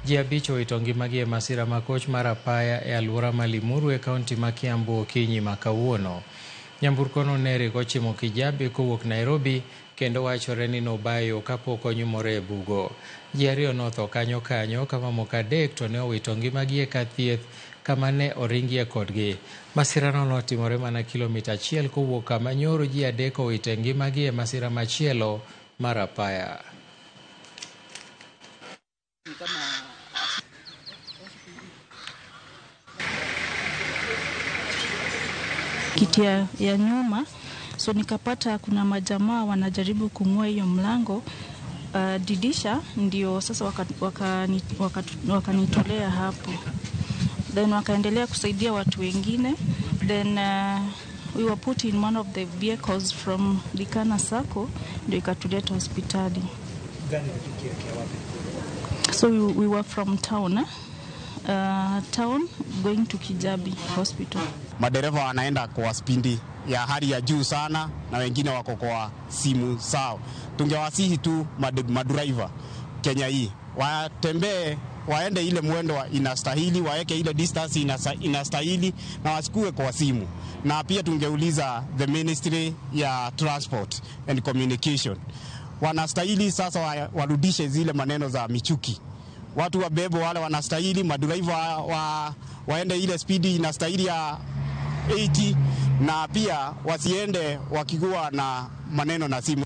Ji abicho owito ngimagi e masira makoch mar apaya e alwora ma Limuru e kaunti ma Kiambu okinyi ma kawuono. Nyamburkono ne ringo chimo Kijabi kowuok Nairobi kendo wachore ni nobayo kapok onyumore e bugo. Ji ariyo notho kanyo ka mamoko adek to ne owito ngimagi e kar thieth kama ne oringie kodgi. Masirano notimore mana kilomita achiel kowuok kama nyoro ji adek owite ngimagi e masira machielo mar apaya. Kiti ya nyuma, so nikapata kuna majamaa wanajaribu kung'oa hiyo mlango didisha, ndio sasa wakanitolea hapo. Then wakaendelea kusaidia watu wengine. Then we were put in one of the vehicles from Likana Sacco, ndio ikatuleta hospitali. So we were from town going to Kijabi Hospital. Madereva wanaenda kwa spindi ya hali ya juu sana na wengine wako kwa simu sao. Tungewasihi tu madriver Kenya hii watembee, waende ile mwendo inastahili, waeke ile distance inastahili na wasikue kwa simu. Na pia tungeuliza the Ministry ya Transport and Communication, wanastahili sasa warudishe zile maneno za michuki. Watu wabebo wale wanastahili, madriver waende ile speedi inastahili ya 80 na pia wasiende wakikuwa na maneno na simu.